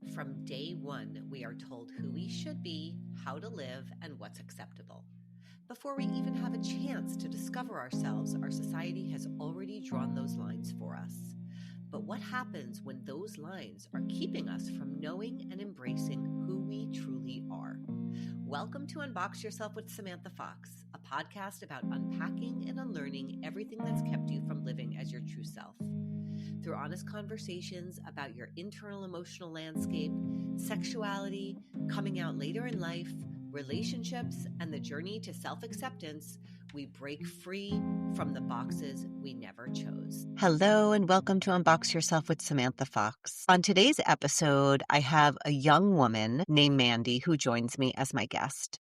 From day one, we are told who we should be, how to live, and what's acceptable. Before we even have a chance to discover ourselves, our society has already drawn those lines for us. But what happens when those lines are keeping us from knowing and embracing who we truly are? Welcome to Unbox Yourself with Samantha Fox, a podcast about unpacking and unlearning everything that's kept you from living as your true self. Through honest conversations about your internal emotional landscape, sexuality, coming out later in life, relationships, and the journey to self-acceptance, we break free from the boxes we never chose. Hello, and welcome to Unbox Yourself with Samantha Fox. On today's episode, I have a young woman named Mandy who joins me as my guest.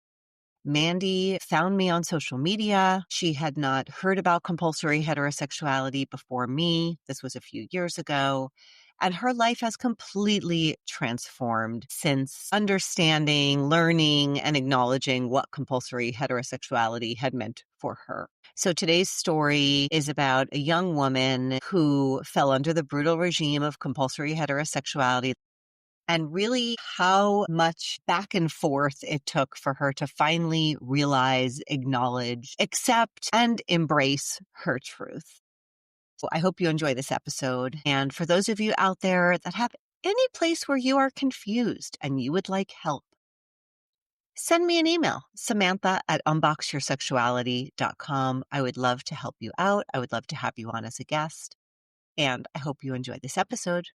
Mandy found me on social media. She had not heard about compulsory heterosexuality before me. This was a few years ago. And her life has completely transformed since understanding, learning, and acknowledging what compulsory heterosexuality had meant for her. So today's story is about a young woman who fell under the brutal regime of compulsory heterosexuality, and really how much back and forth it took for her to finally realize, acknowledge, accept, and embrace her truth. So I hope you enjoy this episode. And for those of you out there that have any place where you are confused and you would like help, send me an email, samantha@unboxyoursexuality.com. I would love to help you out. I would love to have you on as a guest. And I hope you enjoy this episode.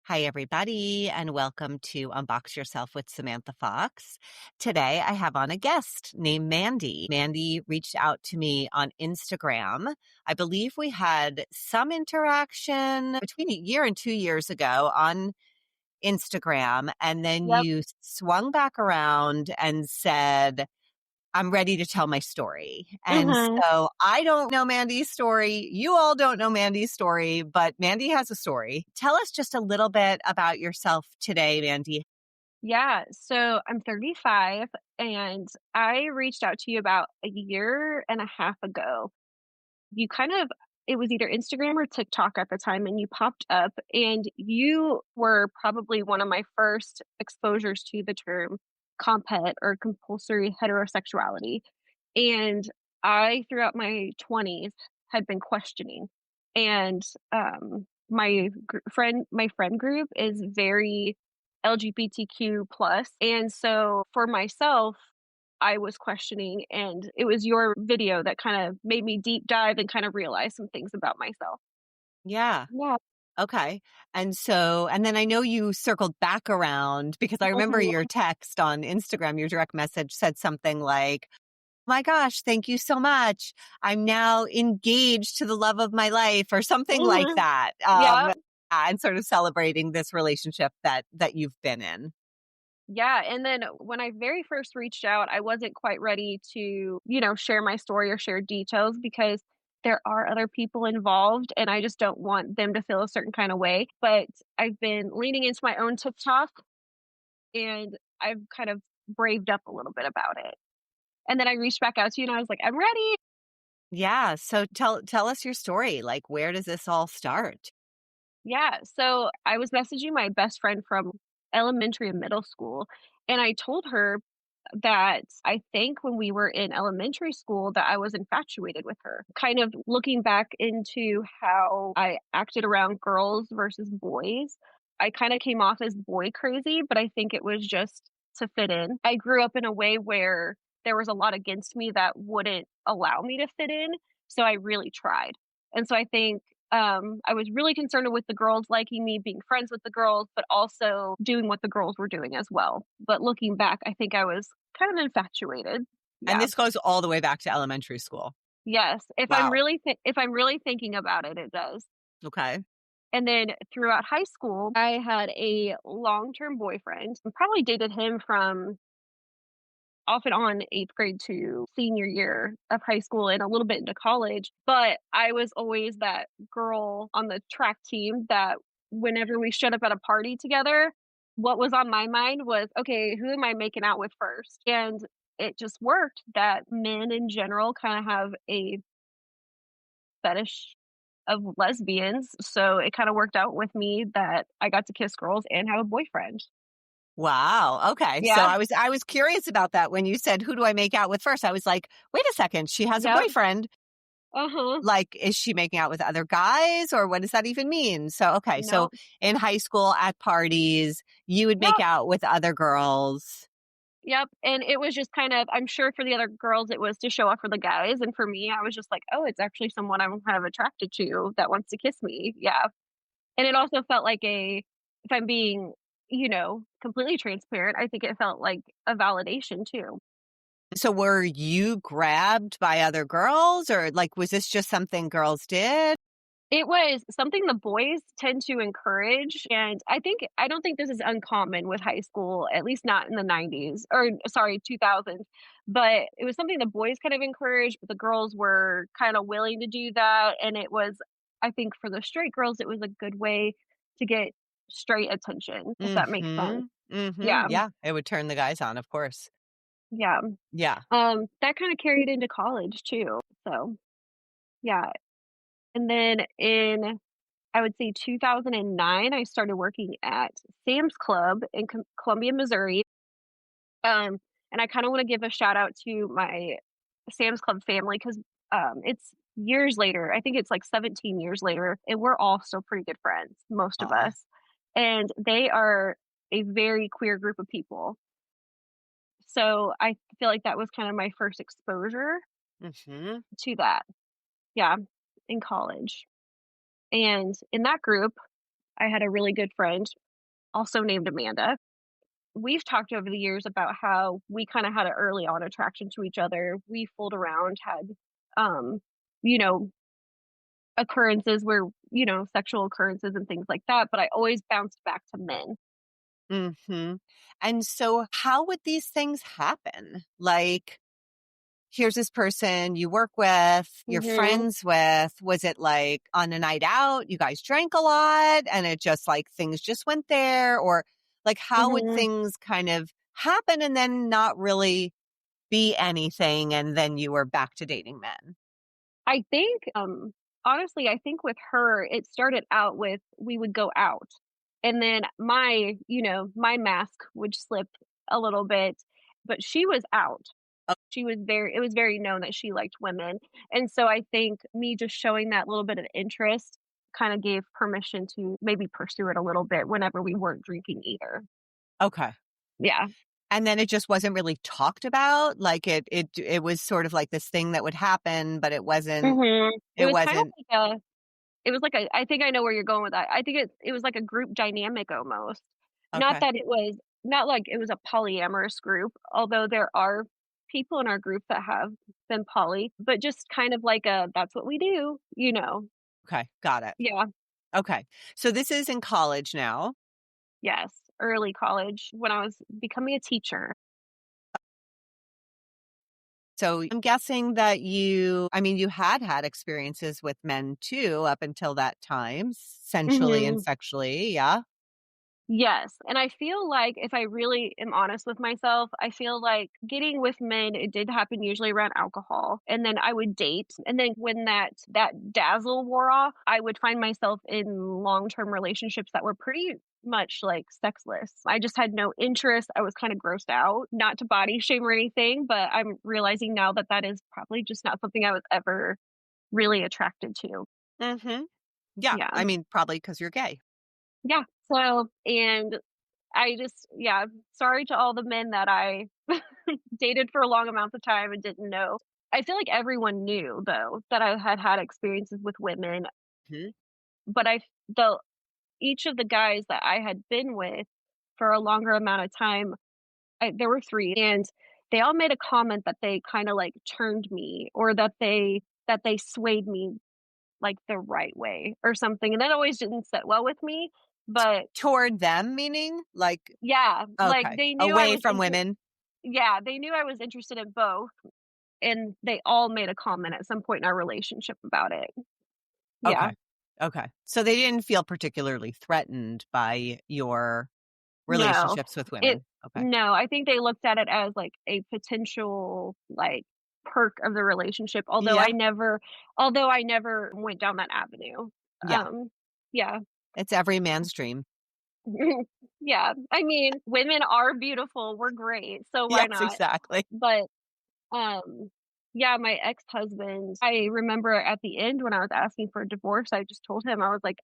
Hi, everybody, and welcome to Unbox Yourself with Samantha Fox. Today, I have on a guest named Mandy. Mandy reached out to me on Instagram. I believe we had some interaction between a year and 2 years ago on Instagram, and then you swung back around and said, I'm ready to tell my story. And so I don't know Mandy's story. You all don't know Mandy's story, but Mandy has a story. Tell us just a little bit about yourself today, Mandy. Yeah, so I'm 35 and I reached out to you about a year and a half ago. It was either Instagram or TikTok at the time, and you popped up, and you were probably one of my first exposures to the term comphet or compulsory heterosexuality. And I, throughout my 20s, had been questioning. And my friend group is very LGBTQ plus, and so for myself, I was questioning, and it was your video that kind of made me deep dive and kind of realize some things about myself. Yeah. Yeah. Okay. And then I know you circled back around because I remember your text on Instagram, your direct message said something like, my gosh, thank you so much. I'm now engaged to the love of my life or something like that. Yeah. And sort of celebrating this relationship that you've been in. Yeah. And then when I very first reached out, I wasn't quite ready to, share my story or share details because there are other people involved and I just don't want them to feel a certain kind of way. But I've been leaning into my own TikTok and I've kind of braved up a little bit about it. And then I reached back out to you and I was like, I'm ready. Yeah. So tell us your story. Like, where does this all start? Yeah. So I was messaging my best friend from elementary and middle school, and I told her that I think when we were in elementary school that I was infatuated with her. Kind of looking back into how I acted around girls versus boys, I kind of came off as boy crazy, but I think it was just to fit in. I grew up in a way where there was a lot against me that wouldn't allow me to fit in, so I really tried. And so I think I was really concerned with the girls liking me, being friends with the girls, but also doing what the girls were doing as well. But looking back, I think I was kind of infatuated. And Yeah. this goes all the way back to elementary school. Yes. Wow. If I'm really thinking about it, it does. Okay. And then throughout high school, I had a long-term boyfriend. Probably dated him from off and on 8th grade to senior year of high school and a little bit into college. But I was always that girl on the track team that whenever we showed up at a party together, what was on my mind was, okay, who am I making out with first? And it just worked that men in general kind of have a fetish of lesbians, so it kinda worked out with me that I got to kiss girls and have a boyfriend. Wow. Okay. So Yeah. I was curious about that when you said, "Who do I make out with first?" I was like, "Wait a second, she has a Yep. boyfriend. Uh-huh. Like, is she making out with other guys or what does that even mean?" So, okay. So Nope. in high school at parties, you would make Yep. out with other girls. Yep, and it was just kind of I'm sure for the other girls, it was to show off for the guys, and for me, I was just like, "Oh, it's actually someone I'm kind of attracted to that wants to kiss me." Yeah, and it also felt like if I'm being, completely transparent, I think it felt like a validation too. So were you grabbed by other girls or like was this just something girls did? It was something the boys tend to encourage, and I don't think this is uncommon with high school, at least not in the '90s or sorry, 2000s, but it was something the boys kind of encouraged, but the girls were kinda willing to do that, and it was I think for the straight girls, it was a good way to get straight attention, if that makes sense. Mhm. Mhm. Yeah, Yeah, it would turn the guys on, of course. yeah. Yeah. That kinda carried into college too, so, yeah, and then in I would say 2009, I started working at Sam's Club in Columbia, Missouri. Um, and I kinda wanna give a shout out to my Sam's Club family 'cause, it's years later, I think it's like 17 years later, and we're all still pretty good friends, most of Aw. us. And they are a very queer group of people. So I feel like that was kind of my first exposure Mhm. to that. Yeah, in college. And in that group, I had a really good friend also named Amanda. We've talked over the years about how we kinda had an early on attraction to each other. We fooled around, had, um, you know, occurrences where, sexual occurrences and things like that, but I always bounced back to men. Mhm. And so how would these things happen? Like, here's this person you work with, you're Mhm, friends with. Was it like on a night out, you guys drank a lot and it just like things just went there? Or like how would mhm. things kind of happen and then not really be anything and then you were back to dating men? I think, honestly, I think with her, it started out with we would go out, and then my mask would slip a little bit, but she was out. Oh, She was very it was very known that she liked women, and so I think me just showing that little bit of interest kinda gave permission to maybe pursue it a little bit whenever we weren't drinking either. okay. Yeah. And then it just wasn't really talked about? Like it was sort of like this thing that would happen, but it wasn't Mhm. It it was kind of wasn't like a it was like a I think I know where you're going with that. I think it was like a group dynamic almost. Not okay. that it was not like it was a polyamorous group, although there are people in our group that have been poly, but just kind of like a that's what we do, you know? Okay, got it. Yeah. Okay. So this is in college now. Yes, early college when I was becoming a teacher. So I'm guessing that you had experiences with men too up until that time, sensually and Mhm. sexually. Yeah. Yes, and I feel like if I really am honest with myself, I feel like getting with men, it did happen usually around alcohol, and then I would date, and then when that dazzle wore off, I would find myself in long-term relationships that were pretty much, like, sexless. I just had no interest, I was kinda grossed out, not to body shame or anything, but I'm realizing now that that is probably just not something I was ever really attracted to. Mhm. Yeah. Yeah. I mean, probably because you're gay. Yeah, so and yeah, sorry to all the men that I dated for long amounts of time and didn't know. I feel like everyone knew though that I had had experiences with women, Mhm. but I the each of the guys that I had been with for a longer amount of time, there were 3 and they all made a comment that they kinda like turned me or that they swayed me like the right way or something, and that always didn't sit well with me, but Toward them, meaning like, yeah, like okay, they knew I away was from women. yeah, they knew I was interested in both, and they all made a comment at some point in our relationship about it. Yeah. Okay. Okay. So they didn't feel particularly threatened by your No. relationships with It women. Okay. no, I think they looked at it as, like, a potential, like perk of the relationship, Yeah. although I never went down that avenue. Yeah. Um, yeah. It's every man's dream. Yeah. I mean, women are beautiful, we're great, so why Yes, not? exactly. But, um, yeah, my ex-husband, I remember at the end when I was asking for a divorce, I just told him, I was like,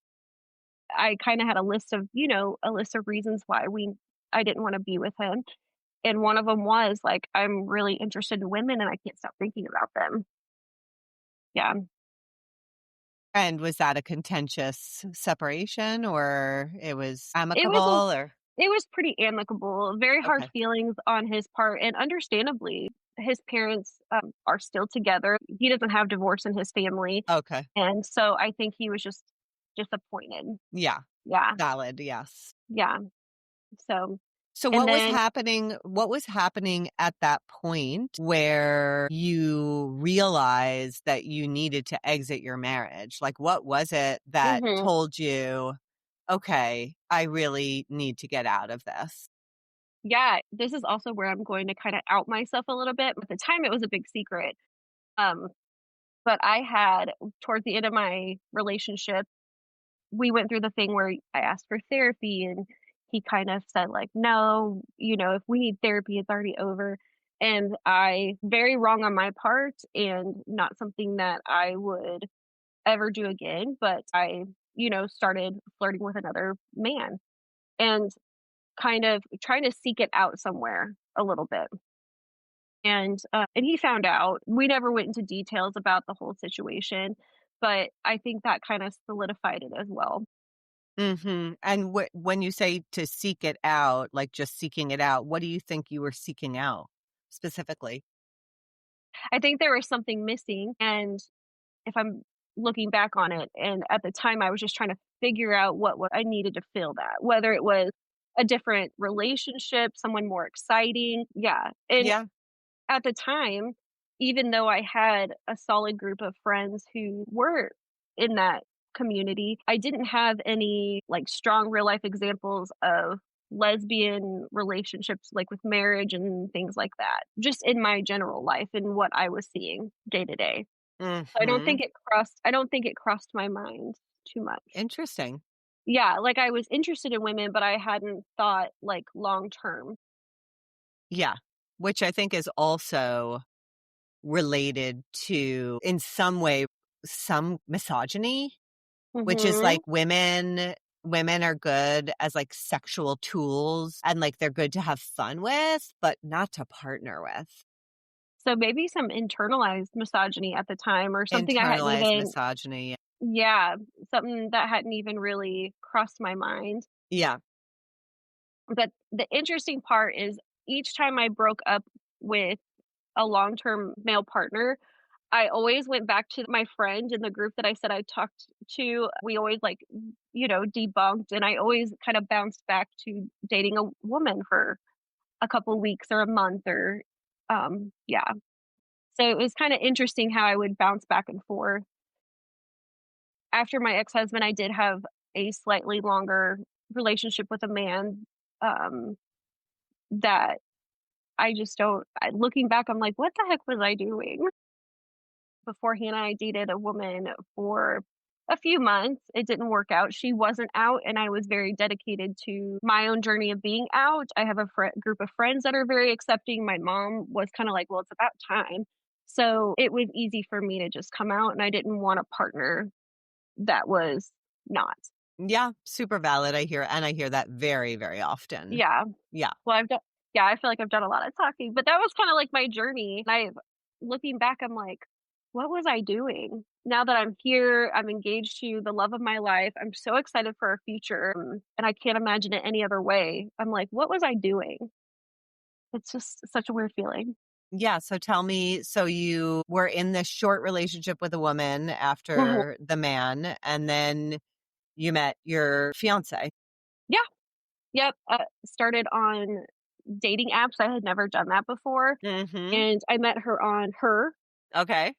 I kinda had a list of, a list of reasons why I didn't wanna be with him, and one of them was, like, I'm really interested in women and I can't stop thinking about them. Yeah. And was that a contentious separation or it was It was a amicable or it was pretty amicable, very hard okay. feelings on his part, and understandably, his parents, are still together. He doesn't have divorce in his family, Okay. and so I think he was just disappointed. Yeah. Yeah, Valid, yes. yeah, so So and then what was happening at that point where you realized that you needed to exit your marriage? Like what was it that mhm. told you, okay, I really need to get out of this? Yeah, this is also where I'm going to kinda out myself a little bit. At the time, it was a big secret, um, but I had towards the end of my relationship, we went through the thing where I asked for therapy, and he kind of said, like, "No, if we need therapy, it's already over." And I very wrong on my part and not something that I would ever do again, but I, started flirting with another man and kind of trying to seek it out somewhere a little bit. And he found out. We never went into details about the whole situation, but I think that kind of solidified it as well. Mhm. And when you say to seek it out, like just seeking it out, what do you think you were seeking out specifically? I think there was something missing, and if I'm looking back on it, and at the time I was just trying to figure out what I needed to fill that, whether it was a different relationship, someone more exciting. Yeah. And Yeah. at the time, even though I had a solid group of friends who were in that community, I didn't have any, like, strong real life examples of lesbian relationships, like, with marriage and things like that, just in my general life and what I was seeing day to day. So Mhm. I don't think it crossed my mind too much. Interesting. Yeah, like, I was interested in women, but I hadn't thought, like, long term. Yeah. Which I think is also related to, in some way, some misogyny, which is Mhm. like women are good as like sexual tools and like they're good to have fun with, but not to partner with. So maybe some internalized misogyny at the time or something I hadn't Internalized even misogyny. yeah, something that hadn't even really crossed my mind. Yeah. But the interesting part is each time I broke up with a long-term male partner, I always went back to my friend in the group that I said I talked to. We always, like, debunked, and I always kind of bounced back to dating a woman for a couple weeks or a month or yeah. So it was kinda interesting how I would bounce back and forth. After my ex-husband, I did have a slightly longer relationship with a man, that I just don't looking back, I'm like, "What the heck was I doing?" Beforehand, I dated a woman for a few months. It didn't work out. She wasn't out, and I was very dedicated to my own journey of being out. I have a group of friends that are very accepting. My mom was kinda like, "Well, it's about time." So, it was easy for me to just come out, and I didn't want a partner that was not. Yeah. Super valid. I hear that very, very often. Yeah. Yeah. Well, I feel like I've done a lot of talking, but that was kinda like my journey. Looking back, I'm like, "What was I doing?" Now that I'm here, I'm engaged to the love of my life, I'm so excited for our future, and I can't imagine it any other way. I'm like, "What was I doing?" It's just such a weird feeling. Yeah. So tell me, so you were in this short relationship with a woman Mhm. after the man, and then you met your fiance. Yeah. Yep, started on dating apps. I had never done that before, Mhm. and I met her on Her. Okay.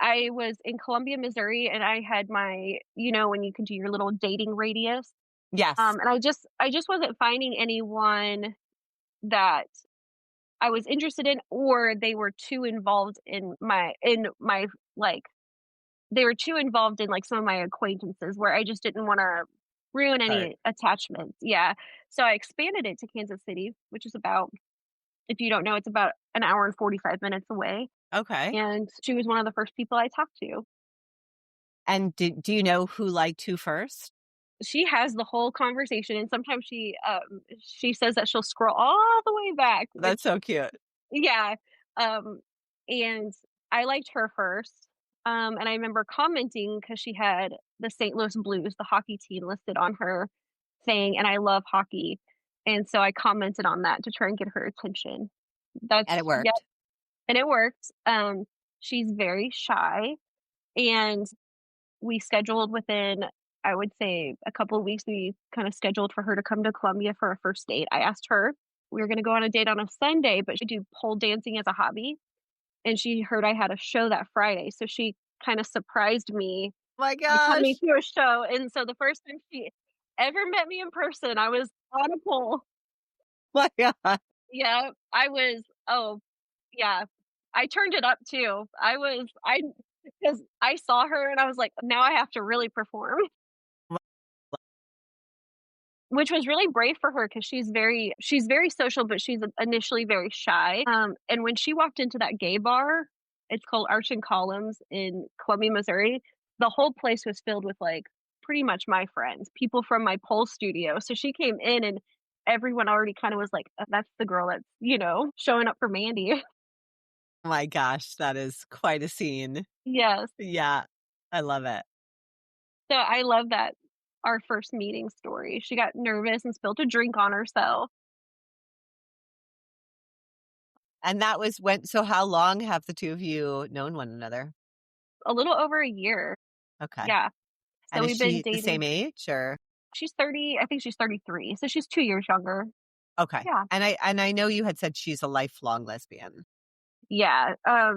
I was in Columbia, Missouri, and I had my when you can do your little dating radius, Yes. and I just wasn't finding anyone that I was interested in, or they were too involved in my, like they were too involved in, like, some of my acquaintances where I just didn't wanna ruin Start. any attachments, yeah. So I expanded it to Kansas City, which is about, if you don't know, it's about an hour and 45 minutes away, Okay. and she was one of the first people I talked to. And do you know who liked who first? She has the whole conversation, and sometimes she says that she'll scroll all the way back, which That's so cute. yeah, um, and I liked her first, and I remember commenting because she had the St. Louis Blues, the hockey team, listed on her thing, and I love hockey, and so I commented on that to try and get her attention. And it Yep, worked. and it worked. She's very shy, and we scheduled within, I would say, a couple of weeks, we kinda scheduled for her to come to Columbia for a first date. I asked her, we were gonna go on a date on a Sunday, but she do pole dancing as a hobby, and she heard I had a show that Friday, so she kinda surprised me My by coming gosh. to a show, and so the first time she ever met me in person, I was on a pole. My god. Yeah, I was, oh, yeah. I turned it up too. I because I saw her and I was like, "Now I have to really perform." Which was really brave for her because she's very social, but she's initially very shy, and when she walked into that gay bar, it's called Arch and Columns in Columbia, Missouri, the whole place was filled with, like, pretty much my friends, people from my pole studio, so she came in and everyone already kinda was like, That's the girl that's, showing up for Mandy." My gosh, that is quite a scene. Yes. Yeah, I love it. So I love that our first meeting story. She got nervous and spilled a drink on herself. And that was when so how long have the 2 of you known one another? A little over a year. Okay. Yeah. So And is we've been she the dating. same age or She's 30, I think she's 33, so she's 2 years younger. okay. Yeah. And I know you had said she's a lifelong lesbian. Yeah,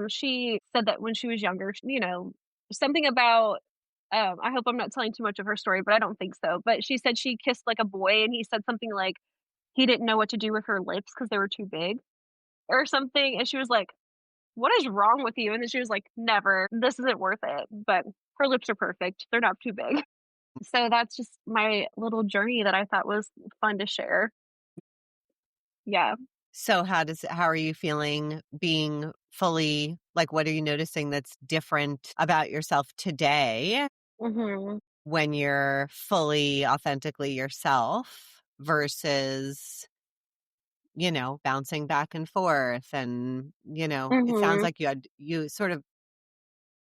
she said that when she was younger, something about, I hope I'm not telling too much of her story, but I don't think so, but she said she kissed, like, a boy, and he said something like he didn't know what to do with her lips because they were too big or something, and she was like, "What is wrong with you?" And then she was like, "Never. This isn't worth it." But her lips are perfect. They're not too big. So that's just my little journey that I thought was fun to share. Yeah. So how are you feeling being fully like, what are you noticing that's different about yourself today Mhm. when you're fully authentically yourself versus, bouncing back and forth and, it sounds Mhm. like you sort of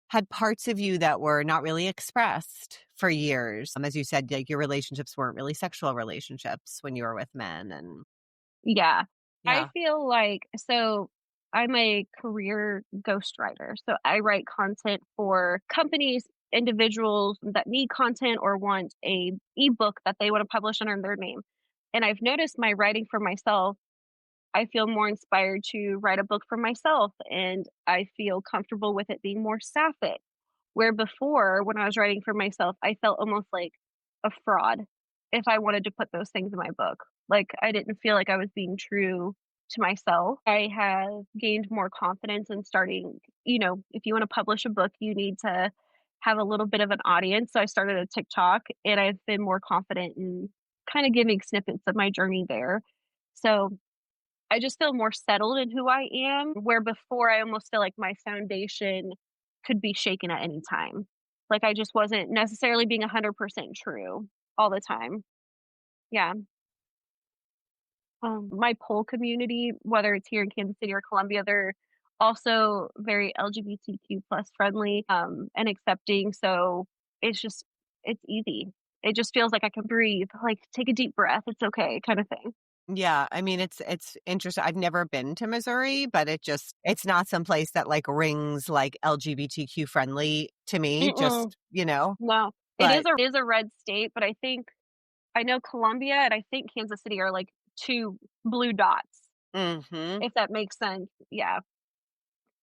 had parts of you that were not really expressed for years. As you said, like your relationships weren't really sexual relationships when you were with men and Yeah. I yeah. feel like, so I'm a career ghostwriter. So I write content for companies, individuals that need content or want a ebook that they want to publish under their name. And I've noticed my writing for myself, I feel more inspired to write a book for myself, and I feel comfortable with it being more sapphic. Where before, when I was writing for myself, I felt almost like a fraud if I wanted to put those things in my book. Like, I didn't feel like I was being true to myself. I have gained more confidence in starting, if you want to publish a book, you need to have a little bit of an audience. So I started a TikTok and I've been more confident in kind of giving snippets of my journey there. So I just feel more settled in who I am, where before I almost feel like my foundation could be shaken at any time. Like I just wasn't necessarily being 100% true all the time. Yeah. My pole community, whether it's here in Kansas City or Columbia, they're also very LGBTQ plus friendly, and accepting. So it's just, it's easy. It just feels like I can breathe, like take a deep breath. It's okay, kind of thing. Yeah, I mean, it's interesting. I've never been to Missouri, but it's not someplace that like rings like LGBTQ friendly to me, Mm-mm. just, No, but it is a red state, but I know Columbia and I think Kansas City are like 2 blue dots, mhm, if that makes sense. Yeah.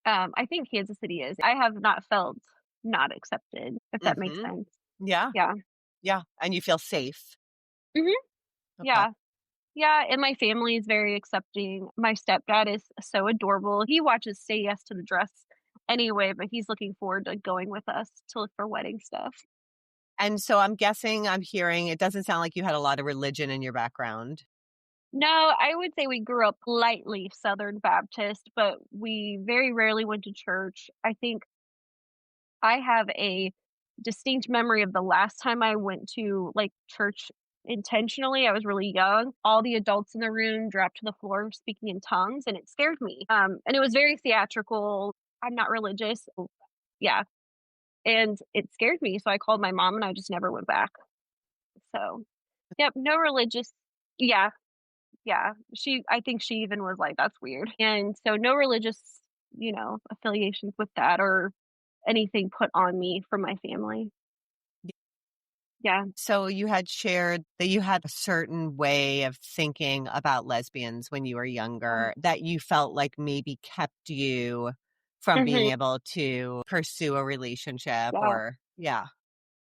I think Kansas City is. I have not felt not accepted, if that makes mhm. sense. Yeah, Yeah. yeah, and you feel safe. Mhm. Okay. Yeah. Yeah, and my family is very accepting. My stepdad is so adorable. He watches Say Yes to the Dress anyway, but he's looking forward to going with us to look for wedding stuff. And so I'm guessing I'm hearing it doesn't sound like you had a lot of religion in your background. No, I would say we grew up lightly Southern Baptist, but we very rarely went to church. I think I have a distinct memory of the last time I went to, like, church intentionally. I was really young. All the adults in the room dropped to the floor speaking in tongues, and it scared me. And it was very theatrical. I'm not religious. Yeah, and it scared me, so I called my mom, and I just never went back. So, yep, no religious. Yeah, yeah. I think she even was like, "That's weird." And so no religious, affiliations with that or anything put on me from my family. Yeah. So you had shared that you had a certain way of thinking about lesbians when you were Yeah. younger that you felt like maybe kept you from being Mhm. able to pursue a relationship Yeah. or yeah.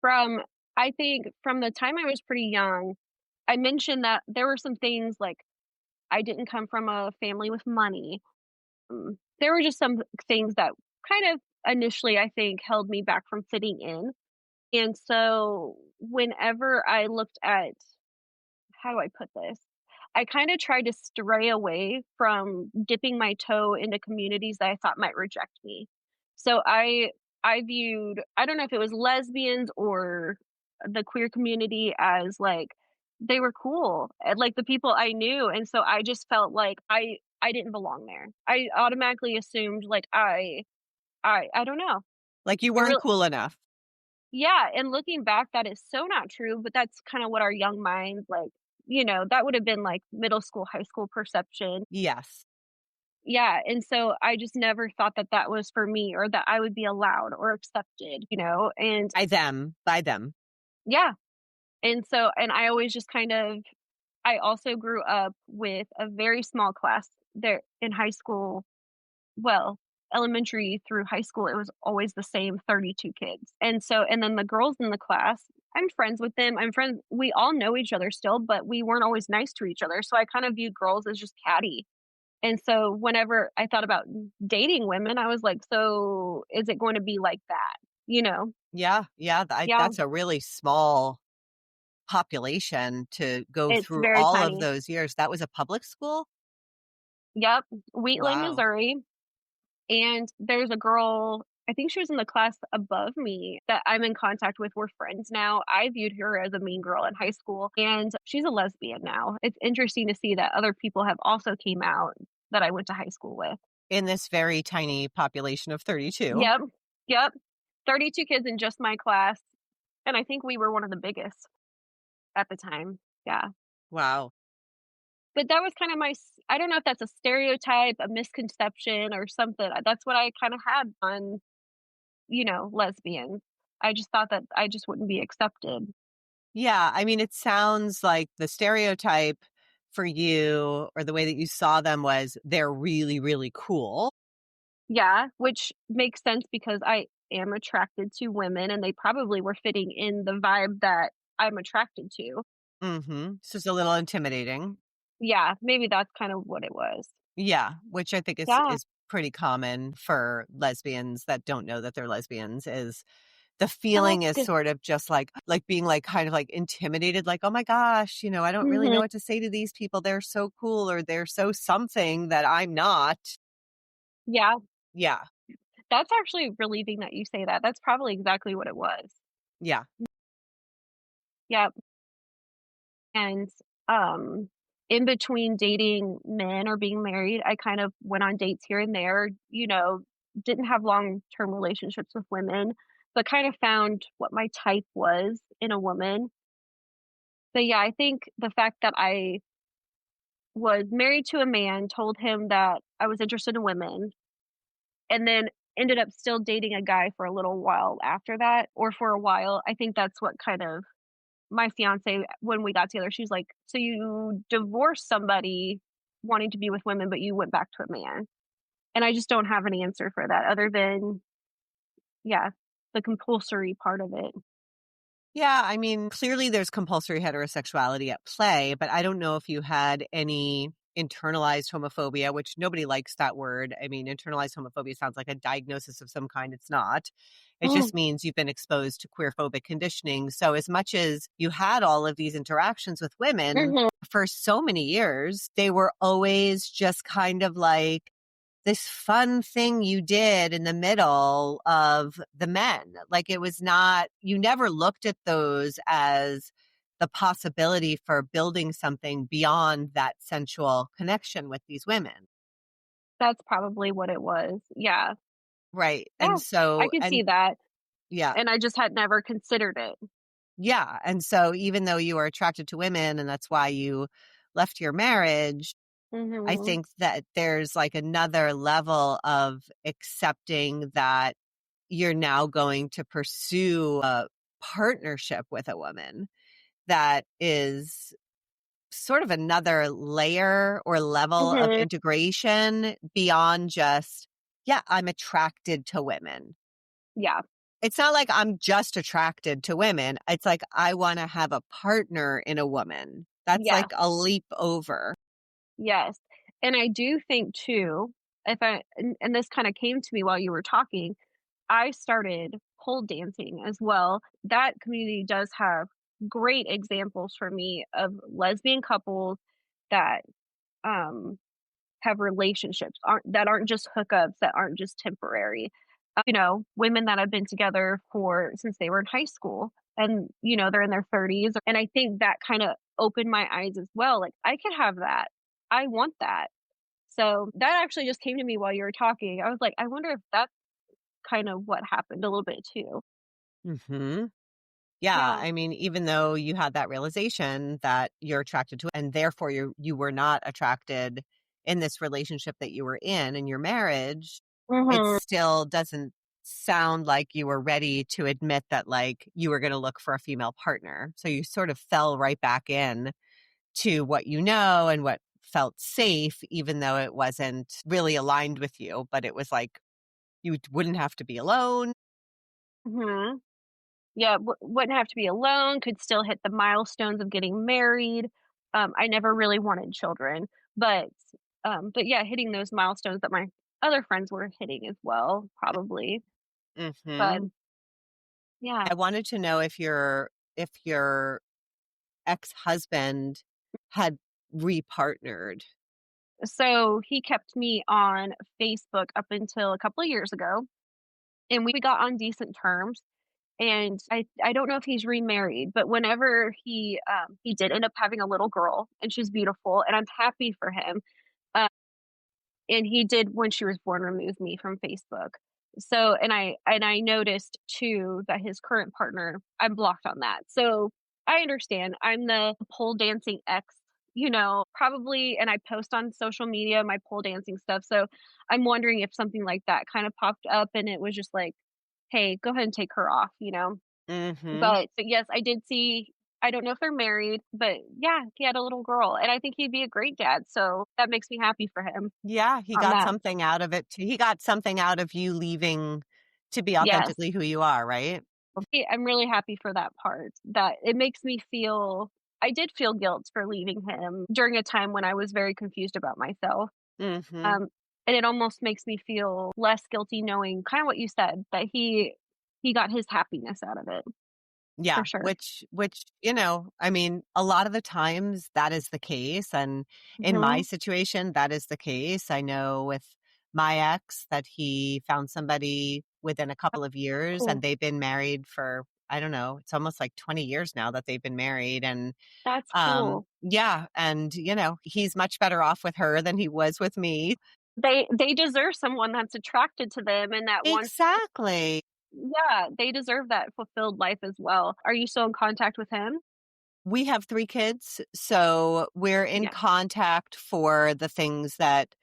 From I think from the time I was pretty young, I mentioned that there were some things like I didn't come from a family with money. There were just some things that kind of initially I think held me back from fitting in. And so whenever I looked at how do I put this? I kinda tried to stray away from dipping my toe into communities that I thought might reject me. So I viewed I don't know if it was lesbians or the queer community as, like, they were cool, and, like, the people I knew, and so I just felt like I didn't belong there. I automatically assumed, like, I don't know. Like you It weren't real cool enough. Yeah, and looking back, that is so not true, but that's kinda what our young minds, like, that would have been, like, middle school, high school perception. Yes. Yeah, and so I just never thought that that was for me or that I would be allowed or accepted, and By them, by them. yeah, and I always just kind of I also grew up with a very small class there in high school. Well, elementary through high school, it was always the same 32 kids. And then the girls in the class, I'm friends with them. We all know each other still, but we weren't always nice to each other. So I kind of viewed girls as just catty. And so whenever I thought about dating women, I was like, so is it going to be like that? You know? Yeah, yeah, Yeah, that's a really small population to go it's through very all of tiny. those years. That was a public school? Yep. Wheatland, Wow. Missouri. And there's a girl, I think she was in the class above me that I'm in contact with. We're friends now. I viewed her as a mean girl in high school, and she's a lesbian now. It's interesting to see that other people have also came out that I went to high school with. In this very tiny population of 32. Yep. Yep. 32 kids in just my class, and I think we were one of the biggest at the time. Yeah. Wow. But that was kind of I don't know if that's a stereotype, a misconception, or something. That's what I kind of had on lesbians. I just thought that I just wouldn't be accepted. Yeah, I mean, it sounds like the stereotype for you or the way that you saw them was they're really, really cool. Yeah, which makes sense because I am attracted to women and they probably were fitting in the vibe that I'm attracted to. Mhm. It's just a little intimidating. Yeah, maybe that's kind of what it was. Yeah, which I think Yeah. is pretty common for lesbians that don't know that they're lesbians is the Oh, feeling that's is good. sort of just like being like kind of like intimidated like, "Oh my gosh, I don't really know Mhm. what to say to these people. They're so cool or they're so something that I'm not." Yeah, Yeah. that's actually relieving that you say that. That's probably exactly what it was. Yeah. Yeah. And, um, in between dating men or being married, I kind of went on dates here and there, didn't have long-term relationships with women, but kind of found what my type was in a woman. But yeah, I think the fact that I was married to a man, told him that I was interested in women, and then ended up still dating a guy for a little while after that, or for a while, I think that's what kind of my fiance, when we got together, she's like, "So you divorced somebody wanting to be with women, but you went back to a man." And I just don't have an answer for that other than, yeah, the compulsory part of it. Yeah, I mean, clearly there's compulsory heterosexuality at play, but I don't know if you had any internalized homophobia, which nobody likes that word. I mean, internalized homophobia sounds like a diagnosis of some kind. It's not. It Mm, just means you've been exposed to queerphobic conditioning. So, as much as you had all of these interactions with women mhm, for so many years, they were always just kind of like, this fun thing you did in the middle of the men. Like it was not, you never looked at those as the possibility for building something beyond that sensual connection with these women. that's probably what it was. Yeah. Right. Yeah, And I so, could and see that, yeah, and I just had never considered it. yeah. And so, even though you were attracted to women and that's why you left your marriage, I Mhm, think that there's like another level of accepting that you're now going to pursue a partnership with a woman that is sort of another layer or level of mhm, integration beyond just, yeah, I'm attracted to women. yeah, It's not like I'm just attracted to women. It's like I want to have a partner in a woman. That's yeah, like a leap over. yes, and I do think too, if I and this kinda came to me while you were talking, I started pole dancing as well. That community does have great examples for me of lesbian couples that, um, have relationships, aren't just hookups, that aren't just temporary. Women that have been together for since they were in high school and, they're in their 30s, and I think that kinda opened my eyes as well, like, I could have that. I want that. So, that actually just came to me while you were talking. I was like, "I wonder if that's kind of what happened a little bit too." Hmm. Yeah, Yeah. I mean, even though you had that realization that you're attracted to and therefore you were not attracted in this relationship that you were in your marriage, it Mhm, still doesn't sound like you were ready to admit that like you were going to look for a female partner. So you sort of fell right back in to what you know and what felt safe, even though it wasn't really aligned with you, but it was like you wouldn't have to be alone. mhm. Yeah, wouldn't have to be alone, could still hit the milestones of getting married. I never really wanted children, but, but yeah, hitting those milestones that my other friends were hitting as well, probably. But Hmm. yeah, I wanted to know if your ex-husband had repartnered. so he kept me on Facebook up until a couple of years ago, and we got on decent terms. And I don't know if he's remarried, but whenever he did end up having a little girl, and she's beautiful, and I'm happy for him. Uh, and he did, when she was born, remove me from Facebook. So, and I noticed too that his current partner, I'm blocked on that. So I understand. I'm the pole dancing ex, probably, and I post on social media my pole dancing stuff. So I'm wondering if something like that kind of popped up and it was just like, hey, go ahead and take her off. Mhm. But yes, I did see, I don't know if they're married, but yeah, he had a little girl, and I think he'd be a great dad, so that makes me happy for him Yeah, he on got that. something out of it too. He got something out of you leaving to be Yes. authentically who you are, right? I'm really happy for that part, that it makes me feel, I did feel guilt for leaving him during a time when I was very confused about myself, Mhm. um, and it almost makes me feel less guilty knowing kinda what you said, that he got his happiness out of it, Yeah, for sure. which, I mean, a lot of the times that is the case, and in my Mhm. situation, that is the case. I know with my ex that he found somebody within a couple of years, and Cool. they've been married for, I don't know, it's almost like 20 years now that they've been married, and, That's cool. yeah, and, he's much better off with her than he was with me. They deserve someone that's attracted to them and that wants, Exactly. yeah, they deserve that fulfilled life as well. Are you still in contact with him? We have 3 kids, so we're in Yeah. contact for the things that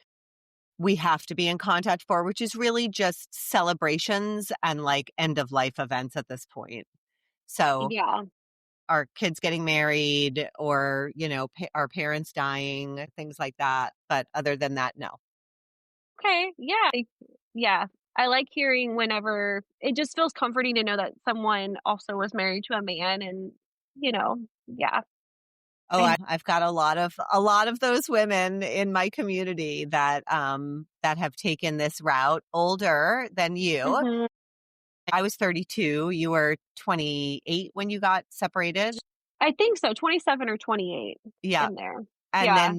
we have to be in contact for, which is really just celebrations and, like, end of life events at this point. So, Yeah. our kids getting married or, our parents dying, things like that, but other than that, no. Okay, yeah. Yeah. I like hearing whenever it just feels comforting to know that someone also was married to a man and, you know, yeah. Oh, I I've got a lot of those women in my community that have taken this route older than you. mhm. I was 32, you were 28 when you got separated? I think so, 27 or 28 Yeah. in there. And Yeah.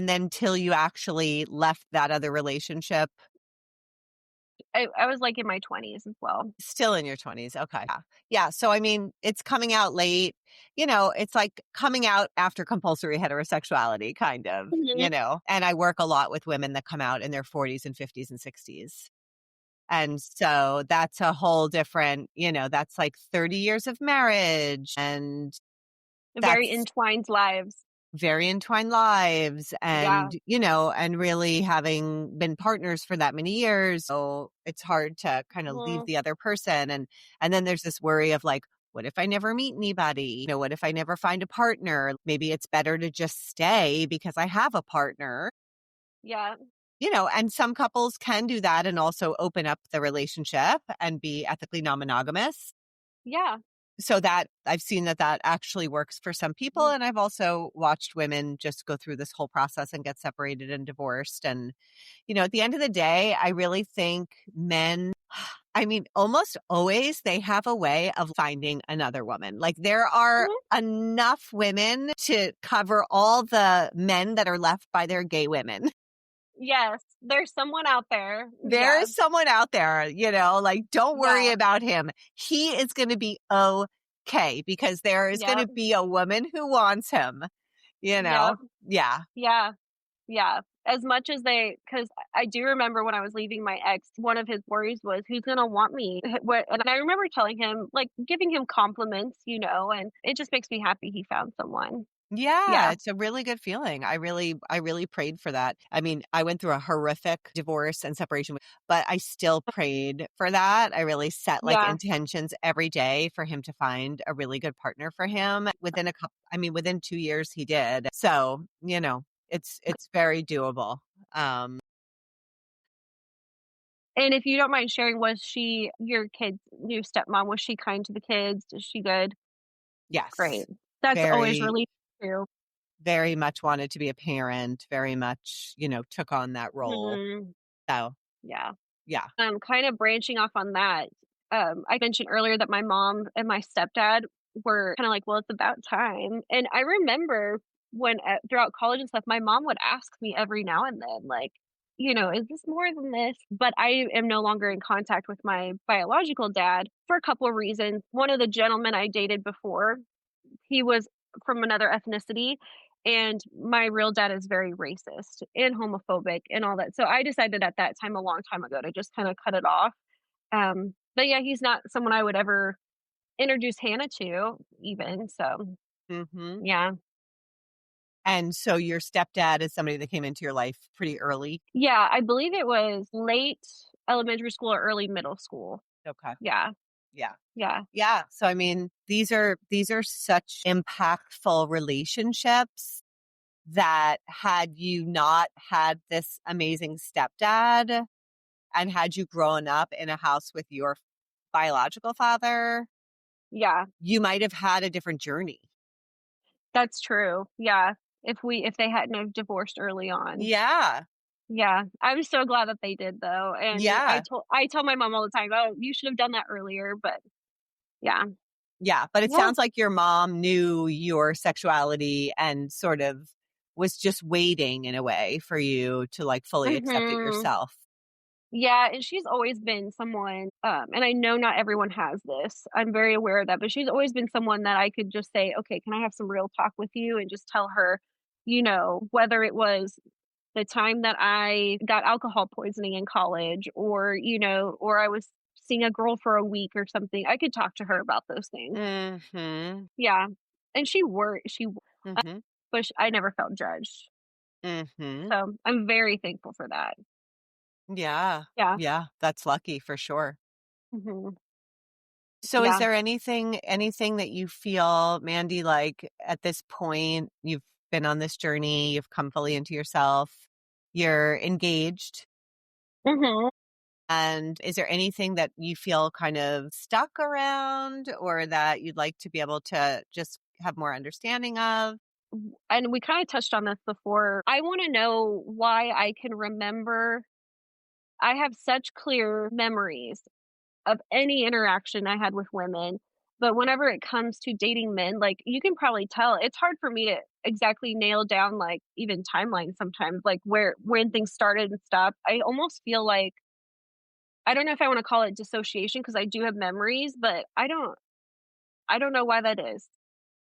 then till you actually left that other relationship? I was, like, in my 20s as well. Still in your 20s, okay. Yeah. Yeah, so I mean, it's coming out late, it's like coming out after compulsory heterosexuality kind of, Mhm. and I work a lot with women that come out in their 40s and 50s and 60s. And so that's a whole different, that's like 30 years of marriage, and Very that's entwined lives. very entwined lives, Yeah. and really having been partners for that many years. So it's hard to kind of leave Mhm. the other person. And then there's this worry of like, what if I never meet anybody? What if I never find a partner? Maybe it's better to just stay because I have a partner. Yeah. And some couples can do that and also open up the relationship and be ethically non-monogamous. Yeah. So that I've seen that actually works for some people. Mm. And I've also watched women just go through this whole process and get separated and divorced. And, at the end of the day, I really think men, I mean, almost always they have a way of finding another woman. Like there are Mhm. enough women to cover all the men that are left by their gay women. Yes, there's someone out there. There Yeah. is someone out there, like, don't worry Yeah. about him. He is going to be okay because there is going Yep. to be a woman who wants him, you Yep. know? Yeah. Yeah. Yeah. As much as because I do remember when I was leaving my ex, one of his worries was, "Who's gonna want me?" And I remember telling him, like, giving him compliments, and it just makes me happy he found someone. Yeah, Yeah. it's a really good feeling. I really prayed for that. I mean, I went through a horrific divorce and separation, but I still prayed for that. I really set like Yeah. intentions every day for him to find a really good partner for him. Within 2 years he did. So, it's very doable. Um, And if you don't mind sharing, was she your kid's new stepmom? Was she kind to the kids? Is she good? Great. yes. That's always Very, really true. very much wanted to be a parent, very much, took on that role. Mhm. So, Yeah. yeah. Kind of branching off on that, I mentioned earlier that my mom and my stepdad were kinda like, "Well, it's about time," and I remember when, throughout college and stuff, my mom would ask me every now and then, like, "Is this more than this?" But I am no longer in contact with my biological dad for a couple of reasons. One of the gentlemen I dated before, he was from another ethnicity, and my real dad is very racist and homophobic and all that. So I decided at that time, a long time ago, to just kinda cut it off. But yeah, he's not someone I would ever introduce Hannah to even, so Mhm. yeah. And so your stepdad is somebody that came into your life pretty early? Yeah, I believe it was late elementary school or early middle school. Okay. Yeah, Yeah. yeah. Yeah. So I mean, these are such impactful relationships that had you not had this amazing stepdad and had you grown up in a house with your biological father, Yeah, you might have had a different journey. that's true. Yeah, if they hadn't have divorced early on. Yeah. Yeah, I'm so glad that they did though, and Yeah. I tell my mom all the time, "Oh, you should have done that earlier," but yeah. Yeah, but it Yeah. sounds like your mom knew your sexuality and sort of was just waiting in a way for you to like fully accept it Mhm. yourself. Yeah, and she's always been someone, and I know not everyone has this. I'm very aware of that, but she's always been someone that I could just say, "Okay, can I have some real talk with you?" And just tell her, whether it was the time that I got alcohol poisoning in college or I was seeing a girl for a week or something. I could talk to her about those things. Mhm. Yeah. And Mhm. but I never felt judged. Mhm. So, I'm very thankful for that. Yeah. Yeah. Yeah, that's lucky for sure. Mhm. So is Yeah. there anything that you feel, Mandy, like at this point you've been on this journey, you've come fully into yourself, you're engaged, Mhm. And is there anything that you feel kind of stuck around or that you'd like to be able to just have more understanding of? And we kinda touched on this before. I wanna know why I can remember I have such clear memories of any interaction I had with women, but whenever it comes to dating men, like, you can probably tell, it's hard for me to exactly nail down, like, even timelines sometimes, like, when things started and stopped. I almost feel like I don't know if I wanna call it dissociation because I do have memories, but I don't know why that is.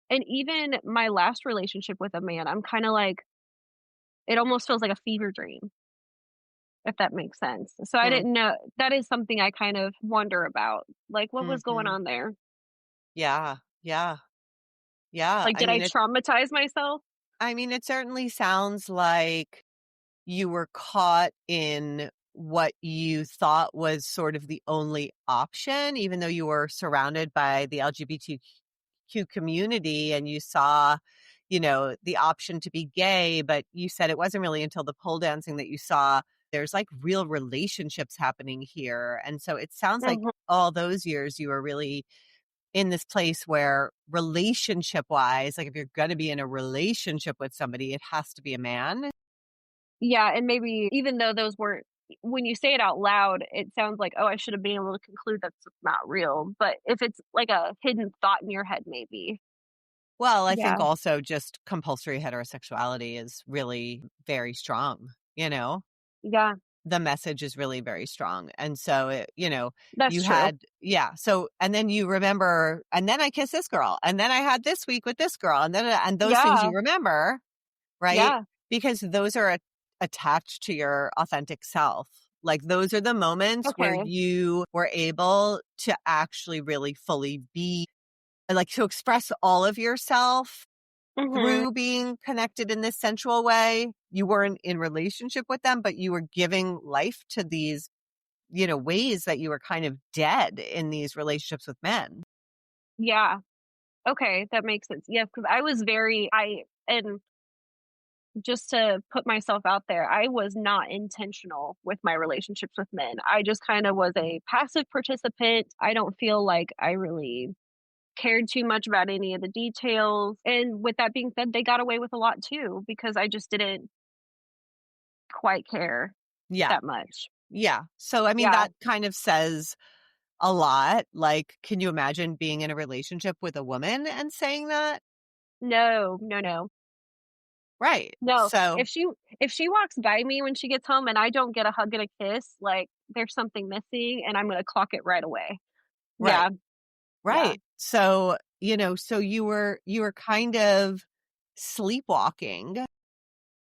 And even my last relationship with a man, I'm kinda like it almost feels like a fever dream, if that makes sense. So I Hmm. didn't know that is something I kind of wonder about, like, what was going Hmm. on there? Yeah. Yeah. Yeah. Like, did I traumatize myself? I mean, it certainly sounds like you were caught in what you thought was sort of the only option, even though you were surrounded by the LGBTQ community and you saw, the option to be gay, but you said it wasn't really until the pole dancing that you saw there's like real relationships happening here. And so it sounds like Mhm. all those years you were really in this place where relationship wise, like if you're going to be in a relationship with somebody, it has to be a man. Yeah, and maybe even though those weren't when you say it out loud, it sounds like, "Oh, I should have been able to conclude that's not real," but if it's like a hidden thought in your head, maybe. Well, I think Yeah. also just compulsory heterosexuality is really very strong, Yeah, the message is really very strong. And so, that's you true. had, yeah. So, and then you remember, and then I kissed this girl, and then I had this week with this girl, and then, and those things Yeah, you remember, right? yeah, Because those are attached to your authentic self. Like those are the moments where okay. you were able to actually really fully be, like to express all of yourself Mhm. through being connected in this sensual way. You weren't in relationship with them, but you were giving life to these, ways that you were kind of dead in these relationships with men. Yeah. Okay, that makes sense. Yeah, because I was very I and just to put myself out there, I was not intentional with my relationships with men. I just kinda was a passive participant. I don't feel like I really cared too much about any of the details, and with that being said, they got away with a lot too because I just didn't quite care Yeah. that much. Yeah. So, I mean, Yeah. that kind of says a lot. Like, can you imagine being in a relationship with a woman and saying that? No, no, no. Right. No. So, If she walks by me when she gets home and I don't get a hug and a kiss, like, there's something missing, and I'm gonna clock it right away. right. Yeah, yeah, Right. So, so you were kind of sleepwalking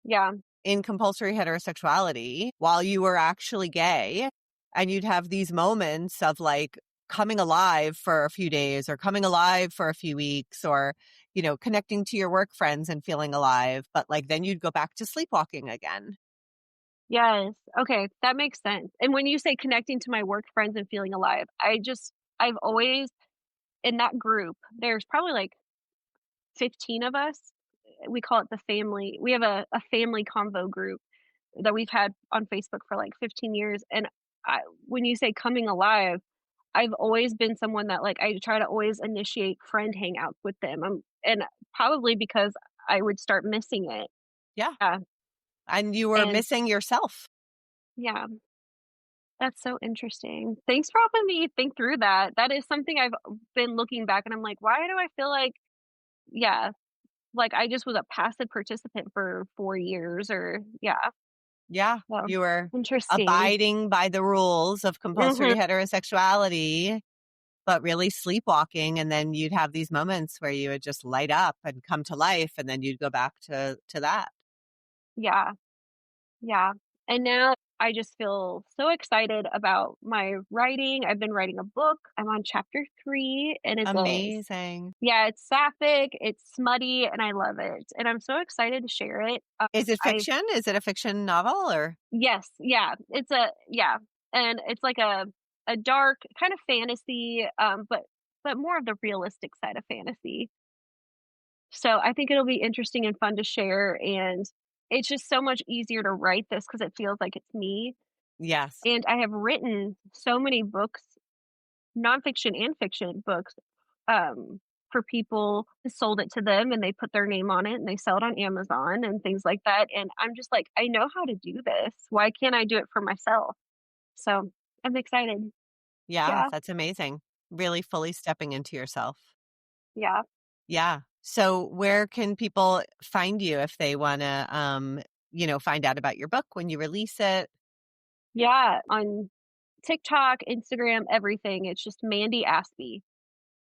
yeah, in compulsory heterosexuality while you were actually gay. And you'd have these moments of like coming alive for a few days or coming alive for a few weeks or, connecting to your work friends and feeling alive. But like then you'd go back to sleepwalking again. yes. Okay, that makes sense, and when you say connecting to my work friends and feeling alive, I've always in that group, there's probably, like, 15 of us. We call it the family we have a family convo group that we've had on Facebook for, like, 15 years, and I when you say coming alive, I've always been someone that, like, I try to always initiate friend hangouts with them, and probably because I would start missing it. Yeah. Yeah, And you were and missing yourself. yeah, that's so interesting. Thanks for helping me think through that. That is something I've been looking back and I'm like, "Why do I feel like" yeah, like I just was a passive participant for 4 years or yeah, Yeah. well, You were interesting. abiding by the rules of compulsory Mhm. heterosexuality, but really sleepwalking. And then you'd have these moments where you would just light up and come to life. And then you'd go back to that. Yeah, yeah, and now I just feel so excited about my writing. I've been writing a book. I'm on chapter 3, and it's a Amazing. yeah, it's sapphic, it's smutty, and I love it, and I'm so excited to share it. Is it I've fiction? Is it a fiction novel or? yes, yeah, it's a yeah, and it's like a dark kind of fantasy, but more of the realistic side of fantasy. So I think it'll be interesting and fun to share, and it's just so much easier to write this because it feels like it's me. Yes. And I have written so many books, nonfiction and fiction books, for people, sold it to them and they put their name on it and they sell it on Amazon and things like that. And I'm just like, I know how to do this. Why can't I do it for myself? So I'm excited. Yeah, Yeah. that's amazing. Really fully stepping into yourself. Yeah. Yeah. So where can people find you if they want to, find out about your book when you release it? Yeah. On TikTok, Instagram, everything. It's just Mandy Aspey.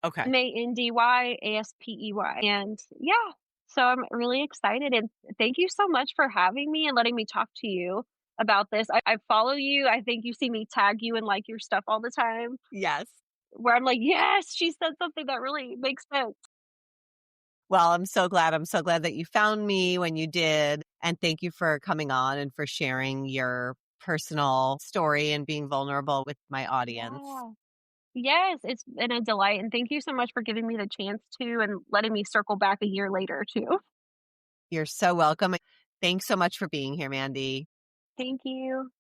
Okay. Mandy Aspey. And yeah, so I'm really excited. And thank you so much for having me and letting me talk to you about this. I follow you. I think you see me tag you and like your stuff all the time, Yes. where I'm like, yes, she said something that really makes sense. Well, I'm so glad. I'm so glad that you found me when you did. And thank you for coming on and for sharing your personal story and being vulnerable with my audience. Yeah. Yes, it's been a delight. And thank you so much for giving me the chance to and letting me circle back a year later, too. You're so welcome. Thanks so much for being here, Mandy. Thank you.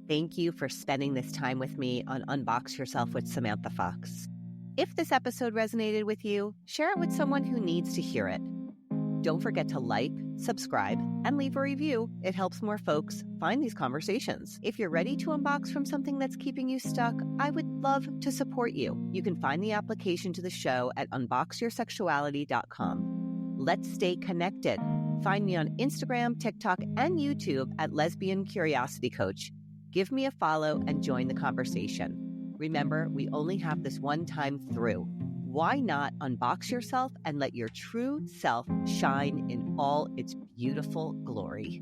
Thank you for spending this time with me on Unbox Yourself with Samantha Fox. If this episode resonated with you, share it with someone who needs to hear it. Don't forget to like, subscribe, and leave a review. It helps more folks find these conversations. If you're ready to unbox from something that's keeping you stuck, I would love to support you. You can find the application to the show at unboxyoursexuality.com. Let's stay connected. Find me on Instagram, TikTok, and YouTube at Lesbian Curiosity Coach. Give me a follow and join the conversation. Remember, we only have this one time through. Why not unbox yourself and let your true self shine in all its beautiful glory?